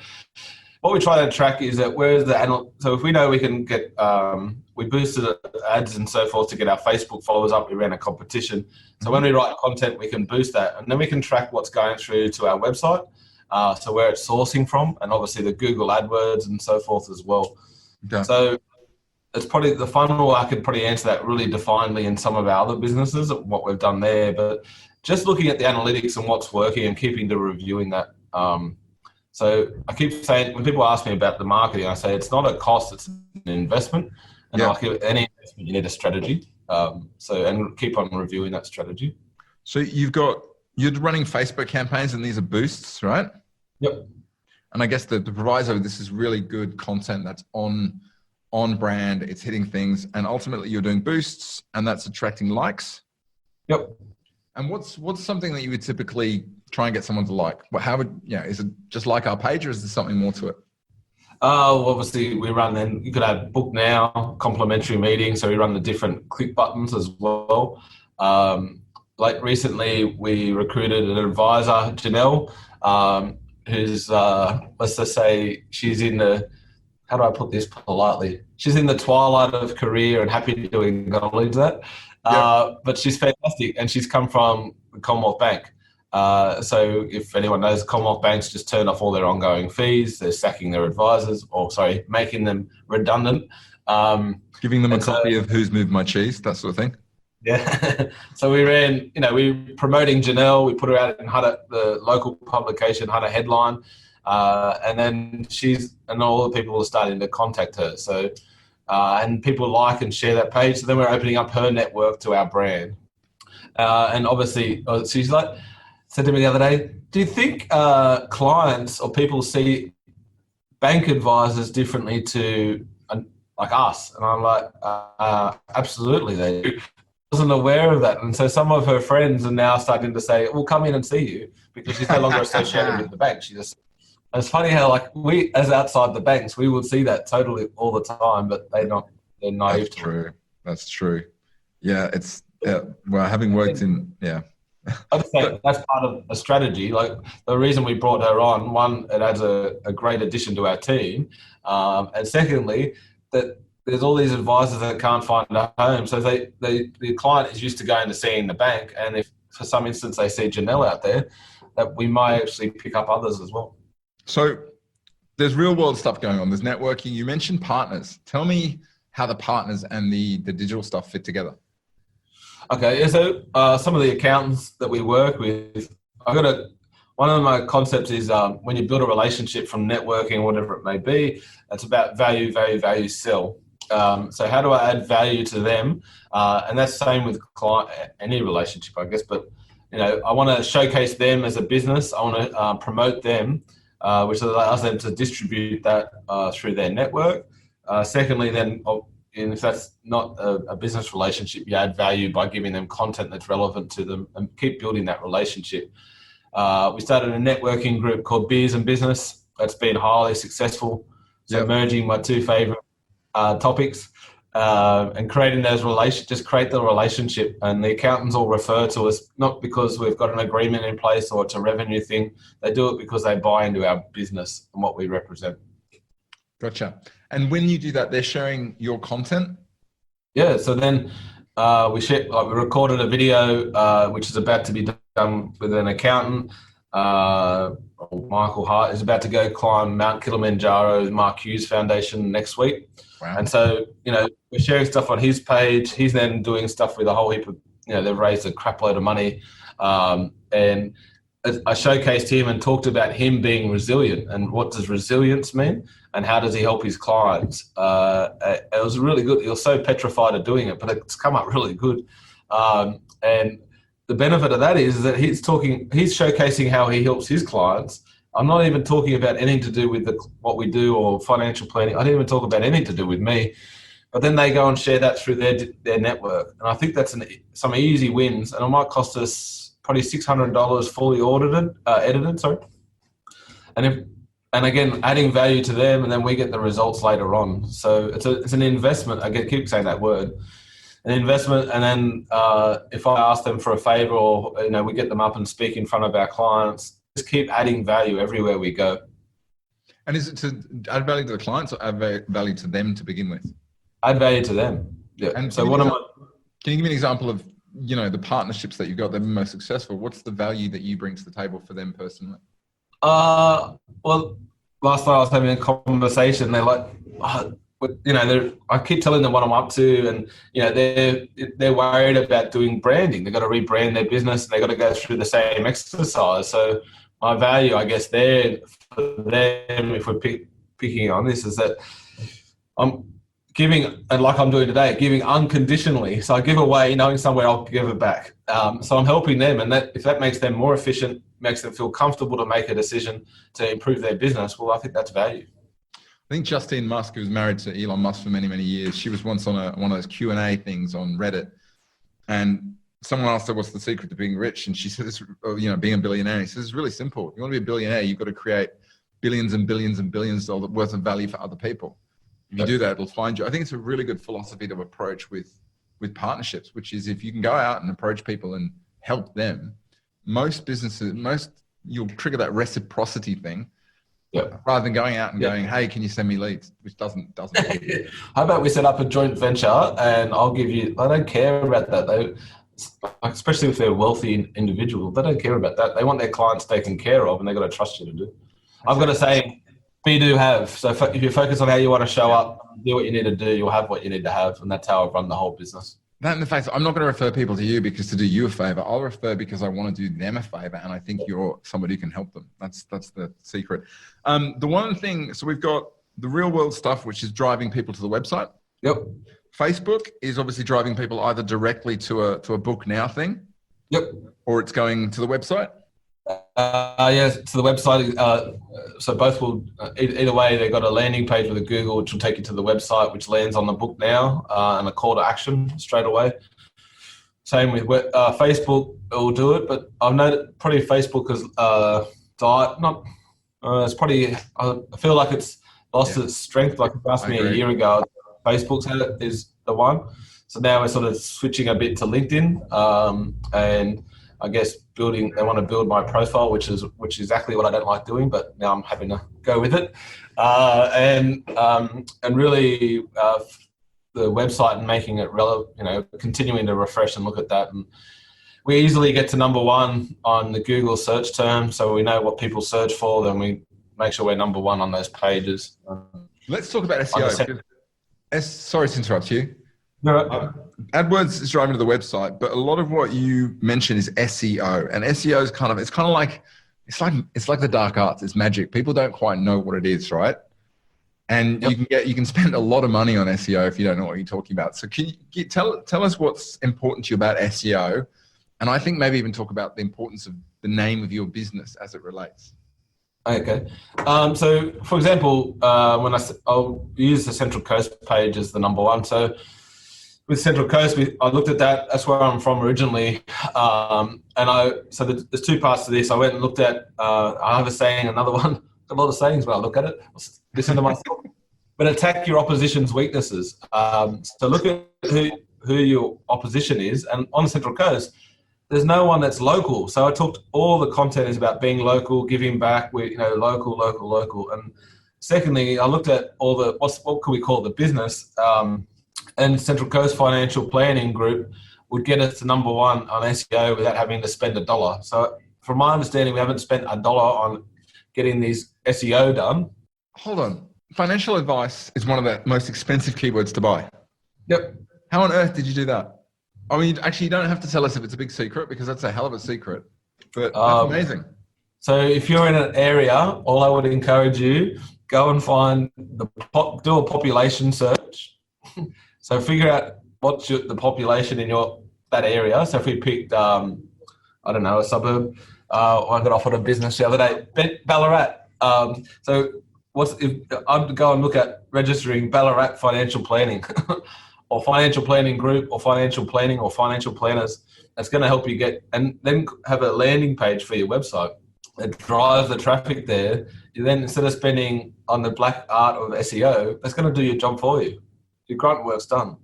what we try to track is that so if we know we can get, we boosted ads and so forth to get our Facebook followers up, we ran a competition. So when we write content, we can boost that, and then we can track what's going through to our website. So where it's sourcing from, and obviously the Google AdWords and so forth as well. Okay. So it's probably the funnel. I could probably answer that really definedly in some of our other businesses, what we've done there, but just looking at the analytics and what's working and keeping to reviewing that. So I keep saying, when people ask me about the marketing, I say it's not a cost, it's an investment. And like any investment, you need a strategy. And keep on reviewing that strategy. So you're running Facebook campaigns, and these are boosts, right? Yep. And I guess the proviso, this is really good content that's on brand, it's hitting things, and ultimately you're doing boosts, and that's attracting likes. Yep. And what's something that you would typically try and get someone to like? Is it just like our page, or is there something more to it? Obviously we run, then you could have book now, complimentary meeting. So we run the different click buttons as well. like recently we recruited an advisor, Janelle, who's, let's just say she's in the, how do I put this politely? She's in the twilight of career and happy to acknowledge that. But she's fantastic, and she's come from the Commonwealth Bank. So if anyone knows, Commonwealth Banks just turned off all their ongoing fees. They're sacking their advisors, or sorry, making them redundant. Giving them a copy of Who's Moved My Cheese, that sort of thing. Yeah. So we ran, we promoting Janelle. We put her out in Hunter, the local publication, Hunter Headline. And then and all the people are starting to contact her. So, and people like and share that page. So then we're opening up her network to our brand. And obviously, she's like, said to me the other day, do you think clients or people see bank advisors differently to like us? And I'm like, absolutely they do. I wasn't aware of that. And so some of her friends are now starting to say, we'll come in and see you, because she's no longer associated with the bank. It's funny how, like, we, as outside the banks, we would see that totally all the time, but they're naive. That's true. That's true. Yeah, well, having worked in, I'd say that's part of a strategy. Like, the reason we brought her on, one, it adds a great addition to our team. And secondly, that there's all these advisors that can't find a home. So the client is used to going to seeing the bank. And if for some instance they see Janelle out there, that we might actually pick up others as well. So there's real world stuff going on. There's networking. You mentioned partners. Tell me how the partners and the digital stuff fit together. Okay, so some of the accountants that we work with, one of my concepts is when you build a relationship from networking, whatever it may be, it's about value, sell. So how do I add value to them? And that's the same with client, any relationship, I guess. But I want to showcase them as a business. I want to promote them, which allows them to distribute that through their network. Secondly, then, and if that's not a business relationship, you add value by giving them content that's relevant to them and keep building that relationship. We started a networking group called Beers and Business. That's been highly successful. So merging my two favorite topics and creating those relationships, just create the relationship. And the accountants all refer to us, not because we've got an agreement in place or it's a revenue thing. They do it because they buy into our business and what we represent. Gotcha. And when you do that, they're sharing your content? Yeah. So then we recorded a video, which is about to be done with an accountant. Michael Hart is about to go climb Mount Kilimanjaro, Mark Hughes Foundation next week. Wow. And so, we're sharing stuff on his page. He's then doing stuff with a whole heap of, they've raised a crap load of money. And I showcased him and talked about him being resilient and what does resilience mean and how does he help his clients. It was really good. He was so petrified of doing it, but it's come up really good. And the benefit of that is that he's showcasing how he helps his clients. I'm not even talking about anything to do with what we do or financial planning. I didn't even talk about anything to do with me. But then they go and share that through their network. And I think that's some easy wins. And it might cost us probably $600 fully edited. And again, adding value to them, and then we get the results later on. So it's an investment. I keep saying that word. An investment, and then if I ask them for a favor or we get them up and speak in front of our clients, just keep adding value everywhere we go. And is it to add value to the clients or add value to them to begin with? Add value to them. Yeah. And so can you give me an example of the partnerships that you've got that have been most successful? What's the value that you bring to the table for them personally? Well, last night I was having a conversation. They're like, I keep telling them what I'm up to, and they're worried about doing branding. They've got to rebrand their business, and they've got to go through the same exercise. So my value, I guess, there for them, if we're picking on this, is that I'm giving, and like I'm doing today, giving unconditionally. So I give away, knowing somewhere I'll give it back. So I'm helping them, and if that makes them more efficient, makes them feel comfortable to make a decision to improve their business, well, I think that's value. I think Justine Musk, who was married to Elon Musk for many, many years, she was once on one of those Q&A things on Reddit, and someone asked her, what's the secret to being rich? And she said, being a billionaire. And he says, it's really simple. If you want to be a billionaire, you've got to create billions and billions and billions of dollars worth of value for other people. If you do that, it'll find you. I think it's a really good philosophy to approach with partnerships, which is if you can go out and approach people and help them, most businesses, you'll trigger that reciprocity thing. Yep. Rather than going out and going, hey, can you send me leads? Which doesn't work. How about we set up a joint venture and I'll give you, I don't care about that. They, especially if they're a wealthy individual, they don't care about that. They want their clients taken care of and they've got to trust you to do. I've got to say, be, do, have. So if you focus on how you want to show up, do what you need to do, you'll have what you need to have. And that's how I've run the whole business. That and the fact that I'm not going to refer people to you because to do you a favor. I'll refer because I want to do them a favor, and I think you're somebody who can help them. That's the secret. The one thing, so we've got the real world stuff, which is driving people to the website. Yep. Facebook is obviously driving people either directly to a book now thing. Yep. Or it's going to the website. Yes, to the website. So both will, either way, they've got a landing page with a Google, which will take you to the website, which lands on the book now, and a call to action straight away. Same with Facebook, it will do it, but I've noted probably Facebook has it's probably, I feel like it's lost its strength. Like you asked me a year ago, Facebook's had it, is the one. So now we're sort of switching a bit to LinkedIn, and I guess they want to build my profile, which is exactly what I don't like doing, but now I'm having to go with it. And really the website and making it relevant, continuing to refresh and look at that. And we easily get to number one on the Google search term. So we know what people search for, then we make sure we're number one on those pages. Let's talk about SEO. Sorry to interrupt you. No. AdWords is driving to the website, but a lot of what you mentioned is SEO, and SEO is it's like the dark arts. It's magic. People don't quite know what it is, right? And you can spend a lot of money on SEO if you don't know what you're talking about. So can you tell us what's important to you about SEO, and I think maybe even talk about the importance of the name of your business as it relates. Okay. So for example, when I'll use the Central Coast page as the number one. So with Central Coast, I looked at that. That's where I'm from originally. So there's two parts to this. I went and looked at, I have a saying, another one, a lot of sayings when I look at it, listen to myself, but attack your opposition's weaknesses. So look at who your opposition is. And on the Central Coast, there's no one that's local. So I talked, all the content is about being local, giving back, local. And secondly, I looked at all the, what could we call it, the business, and Central Coast Financial Planning Group would get us to number one on SEO without having to spend $1. So from my understanding, we haven't spent $1 on getting these SEO done. Hold on. Financial advice is one of the most expensive keywords to buy. Yep. How on earth did you do that? I mean, actually, you don't have to tell us if it's a big secret, because that's a hell of a secret. But that's amazing. So if you're in an area, all I would encourage you, go and find do a population search. So figure out what's the population in that area. So if we picked, I don't know, a suburb, I got offered a business the other day, Ballarat. So I'd go and look at registering Ballarat Financial Planning or Financial Planning Group or Financial Planning or Financial Planners. That's going to help you get, and then have a landing page for your website that drives the traffic there. You then, instead of spending on the black art of SEO, that's going to do your job for you. Your grunt work's done.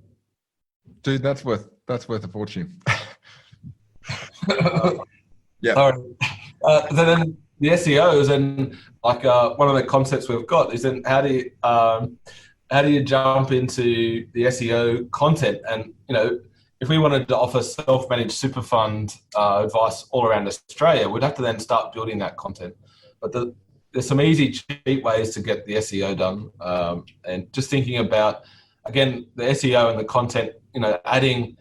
Dude, that's worth a fortune. Yeah. Sorry. Then the SEOs, and like one of the concepts we've got is then how do you jump into the SEO content? And if we wanted to offer self-managed super fund advice all around Australia, we'd have to then start building that content. But there's some easy, cheap ways to get the SEO done, and just thinking about, again, the SEO and the content, adding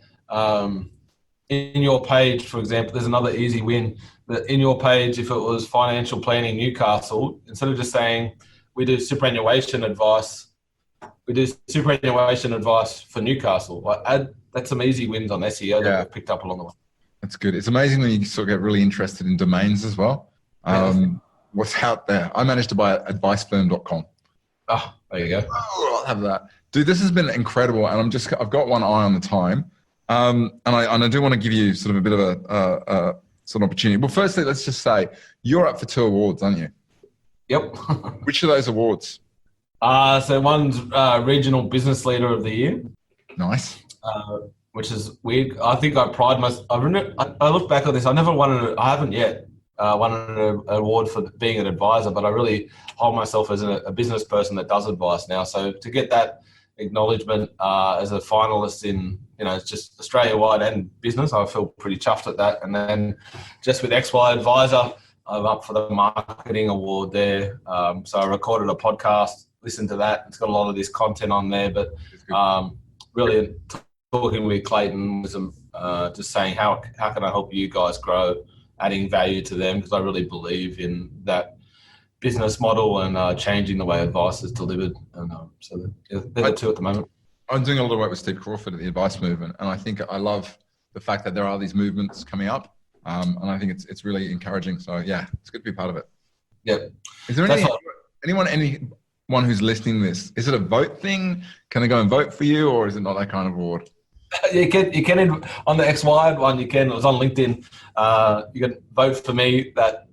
in your page, for example, there's another easy win. That in your page, if it was financial planning Newcastle, instead of just saying we do superannuation advice, we do superannuation advice for Newcastle. That's some easy wins on SEO that we've picked up along the way. That's good. It's amazing when you sort of get really interested in domains as well. What's out there? I managed to buy advicefirm.com. Oh, there you go. Oh, I'll have that. Dude, this has been incredible, and I've got one eye on the time, and I do want to give you sort of a bit of a sort of opportunity. Well, firstly, let's just say you're up for 2 awards, aren't you? Yep. Which of those awards? So one's Regional Business Leader of the Year. Nice. which is weird. I think I pride myself. I look back on this. I haven't yet won an award for being an advisor, but I really hold myself as a business person that does advice now. So to get that acknowledgement as a finalist in, it's just Australia-wide and business, I feel pretty chuffed at that. And then just with XY Advisor, I'm up for the marketing award there. So I recorded a podcast, listened to that. It's got a lot of this content on there, but really talking with Clayton was just saying how can I help you guys grow, adding value to them, because I really believe in that business model and changing the way advice is delivered. And so they're the two at the moment. I'm doing a lot of work with Steve Crawford at the advice movement, and I think I love the fact that there are these movements coming up, and I think it's really encouraging. So yeah, it's good to be part of it. Yeah. Is there anyone who's listening to this? Is it a vote thing? Can they go and vote for you, or is it not that kind of award? You can on the XY one. You can. It was on LinkedIn. You can vote for me. That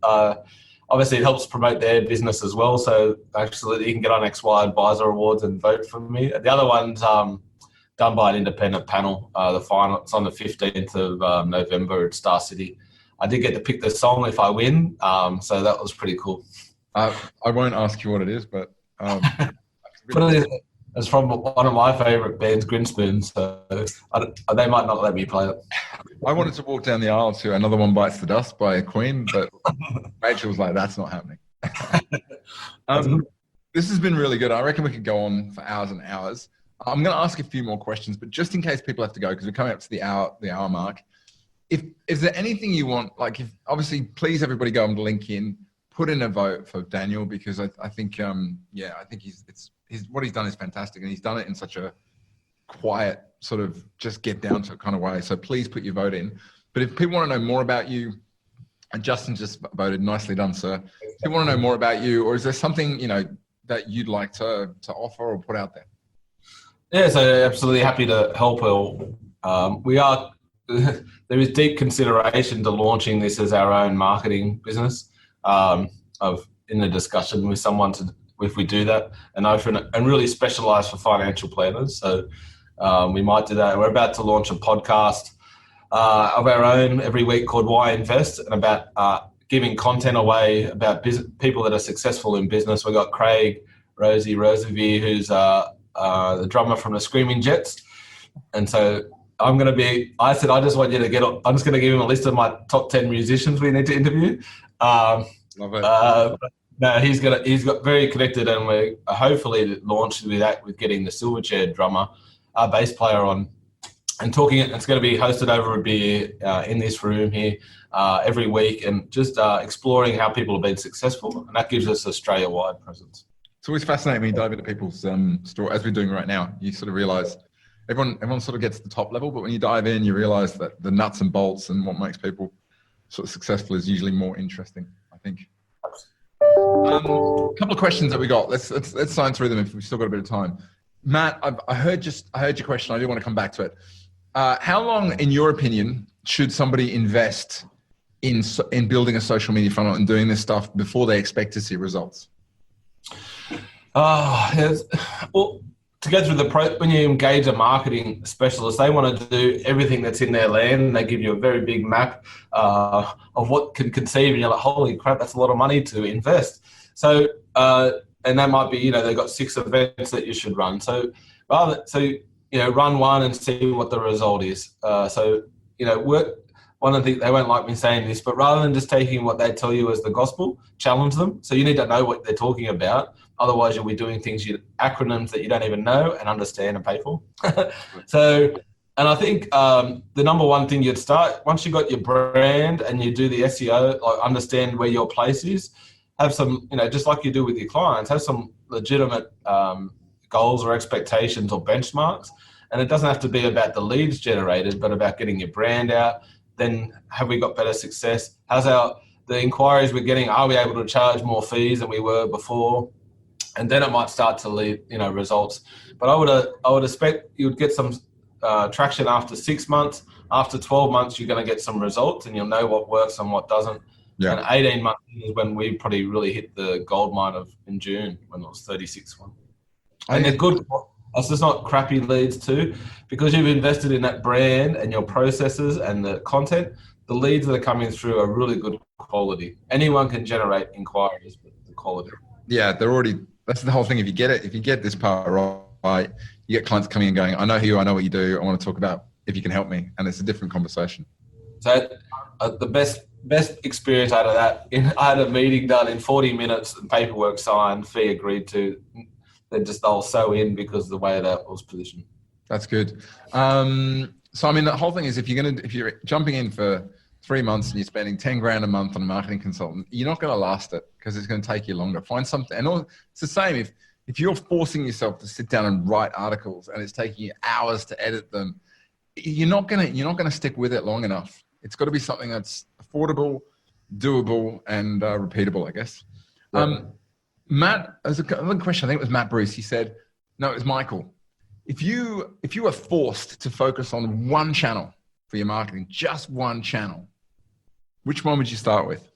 obviously it helps promote their business as well. So actually, you can get on XY Advisor Awards and vote for me. The other one's done by an independent panel. The final, it's on the 15th of November at Star City. I did get to pick the song if I win, so that was pretty cool. I won't ask you what it is, but it's from one of my favourite bands, Grinspoon, so they might not let me play it. I wanted to walk down the aisle to Another One Bites the Dust by Queen, but Rachel was like, that's not happening. This has been really good. I reckon we could go on for hours and hours. I'm going to ask a few more questions, but just in case people have to go, because we're coming up to the hour mark. Is there anything you want, obviously, please everybody go on LinkedIn, put in a vote for Daniel, because I think, I think what he's done is fantastic, and he's done it in such a quiet sort of just get down to it kind of way. So please put your vote in. But if people want to know more about you, and Justin just voted, nicely done, sir. If you want to know more about you, or is there something, that you'd like to offer or put out there? Yeah, so absolutely happy to help. There is deep consideration to launching this as our own marketing business. In the discussion with someone if we do that, and really specialise for financial planners. So we might do that. We're about to launch a podcast of our own every week called Why Invest, and about giving content away about people that are successful in business. We've got Craig Rosevere, who's the drummer from the Screaming Jets. And so I said, I just want you to I'm just going to give him a list of my top 10 musicians we need to interview. Love it. No, he's got very connected, and we're hopefully launched with getting the Silverchair drummer, our bass player on, and talking. It's going to be hosted over a beer in this room here every week, and just exploring how people have been successful, and that gives us Australia-wide presence. It's always fascinating when you dive into people's story, as we're doing right now. You sort of realise everyone sort of gets to the top level, but when you dive in, you realise that the nuts and bolts and what makes people sort of successful is usually more interesting, I think. A couple of questions that we got. Let's sign through them if we've still got a bit of time. Matt, I heard your question. I do want to come back to it. How long, in your opinion, should somebody invest in building a social media funnel and doing this stuff before they expect to see results? Yes. Well, to go through when you engage a marketing specialist, they want to do everything that's in their land, and they give you a very big map of what can conceive, and you're like, holy crap, that's a lot of money to invest. So, and that might be, they've got 6 events that you should run. So run one and see what the result is. One of the things, they won't like me saying this, but rather than just taking what they tell you as the gospel, challenge them. So you need to know what they're talking about. Otherwise, you'll be doing acronyms that you don't even know and understand and pay for. And I think the number one thing you'd start, once you've got your brand and you do the SEO, understand where your place is, have some, just like you do with your clients, have some legitimate goals or expectations or benchmarks. And it doesn't have to be about the leads generated, but about getting your brand out. Then have we got better success? How's the inquiries we're getting? Are we able to charge more fees than we were before? And then it might start to lead, results. But I would expect you would get some traction after 6 months. After 12 months, you're going to get some results, and you'll know what works and what doesn't. Yeah. And 18 months is when we probably really hit the gold mine in June, when it was 36 one. And they're good. That's just not crappy leads too, because you've invested in that brand and your processes and the content. The leads that are coming through are really good quality. Anyone can generate inquiries, but the quality. Yeah, that's the whole thing. If you get this part right, you get clients coming and going, I know you, I know what you do. I want to talk about if you can help me. And it's a different conversation. So the best experience out of that, I had a meeting done in 40 minutes and paperwork signed, fee agreed to. They were so in because of the way that was positioned. That's good. So, I mean, the whole thing is if you're jumping in for 3 months and you're spending 10 grand a month on a marketing consultant, you're not going to last it because it's going to take you longer. Find something. And it's the same if you're forcing yourself to sit down and write articles and it's taking you hours to edit them, you're not going to stick with it long enough. It's got to be something that's affordable, doable, and repeatable, I guess. Yeah. Matt, there's another question. I think it was Matt Bruce. He said, no, it was Michael. If you were forced to focus on one channel for your marketing, just one channel, which one would you start with?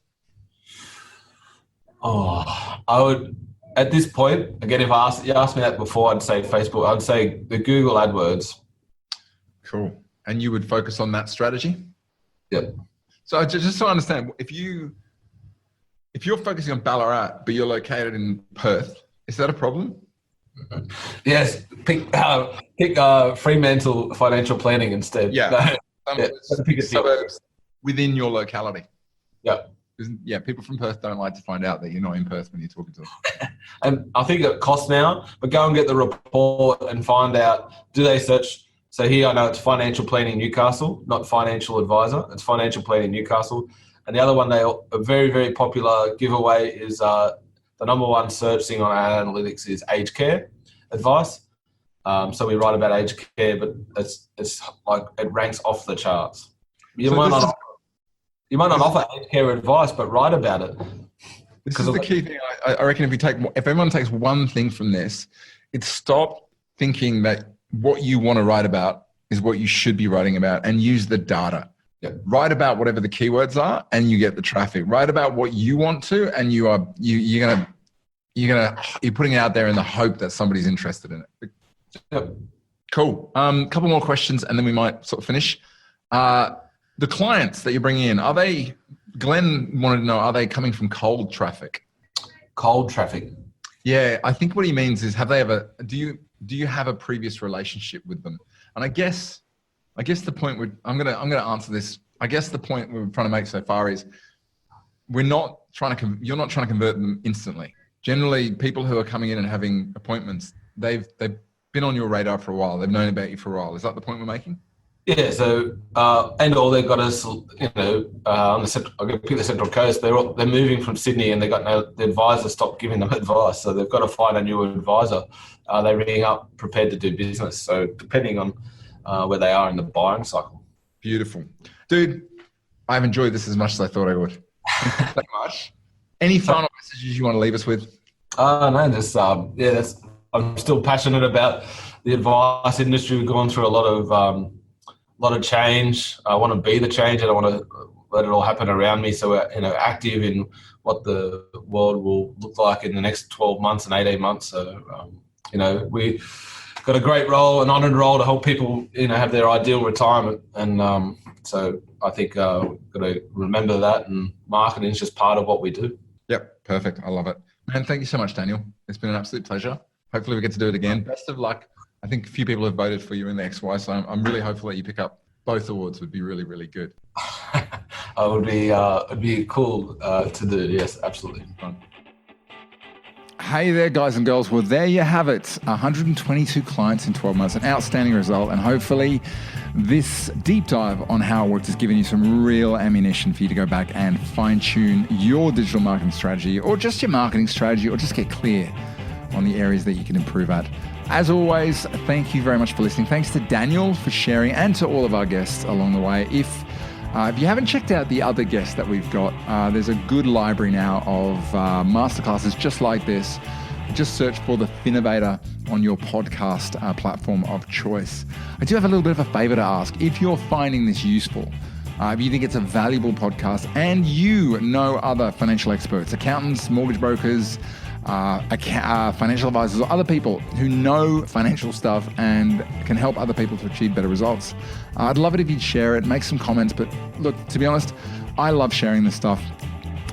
Oh, I would, at this point, again, if you asked me that before, I'd say Facebook. I'd say the Google AdWords. Cool. And you would focus on that strategy? Yep. So just so I understand, if you're focusing on Ballarat, but you're located in Perth, is that a problem? Yes. Pick Fremantle Financial Planning instead. Yeah. Pick a suburbs within your locality. Yeah. Yeah, people from Perth don't like to find out that you're not in Perth when you're talking to them. And I think it costs now, but go and get the report and find out, do they search? So here I know it's Financial Planning Newcastle, not Financial Advisor. It's Financial Planning Newcastle. And the other one, a very, very popular giveaway is the number one search thing on our analytics is aged care advice. So we write about aged care, but it's like it ranks off the charts. You might not offer aged care advice, but write about it. This is the key thing. I reckon if everyone takes one thing from this, it's stop thinking that what you want to write about is what you should be writing about, and use the data. Yeah. Write about whatever the keywords are, and you get the traffic. Write about what you want to, and you're putting it out there in the hope that somebody's interested in it. Yep. Cool. Couple more questions, and then we might sort of finish. The clients that you bring in, Glenn wanted to know, are they coming from cold traffic? Cold traffic. Yeah, I think what he means is, do you have a previous relationship with them? And I guess the point I'm gonna answer this. I guess the point we're trying to make so far is you're not trying to convert them instantly. Generally, people who are coming in and having appointments, they've been on your radar for a while. They've known about you for a while. Is that the point we're making? Yeah. So they've got us, on I'm going to pick the Central Coast. They're moving from Sydney, and the advisor stopped giving them advice. So they've got to find a new advisor. They're ringing up prepared to do business. So depending on where they are in the buying cycle. Beautiful. Dude, I've enjoyed this as much as I thought I would. Thank you so much. Any final messages you want to leave us with? No, I'm still passionate about the advice industry. We've gone through a lot of change. I want to be the change. I don't want to let it all happen around me. So we're active in what the world will look like in the next 12 months and 18 months. So, we got a great role, an honoured role to help people, have their ideal retirement. And so I think we've got to remember that, and marketing is just part of what we do. Yep. Perfect. I love it. Man, thank you so much, Daniel. It's been an absolute pleasure. Hopefully we get to do it again. Best of luck. I think a few people have voted for you in the XY, so I'm really hopeful that you pick up both awards. Would be really, really good. It'd be cool to do. Yes, absolutely. Fun. Hey there, guys and girls. Well, there you have it. 122 clients in 12 months, an outstanding result. And hopefully this deep dive on how it works has given you some real ammunition for you to go back and fine tune your digital marketing strategy, or just your marketing strategy, or just get clear on the areas that you can improve at. As always, thank you very much for listening. Thanks to Daniel for sharing, and to all of our guests along the way. If you haven't checked out the other guests that we've got, there's a good library now of masterclasses just like this. Just search for the Finnovator on your podcast platform of choice. I do have a little bit of a favor to ask. If you're finding this useful, if you think it's a valuable podcast, and you know other financial experts, accountants, mortgage brokers, financial advisors or other people who know financial stuff and can help other people to achieve better results. I'd love it if you'd share it, make some comments. But look, to be honest, I love sharing this stuff,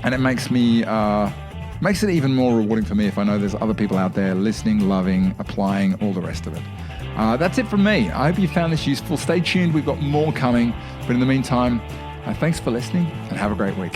and it makes it even more rewarding for me if I know there's other people out there listening, loving, applying, all the rest of it. That's it from me. I hope you found this useful. Stay tuned. We've got more coming. But in the meantime, thanks for listening and have a great week.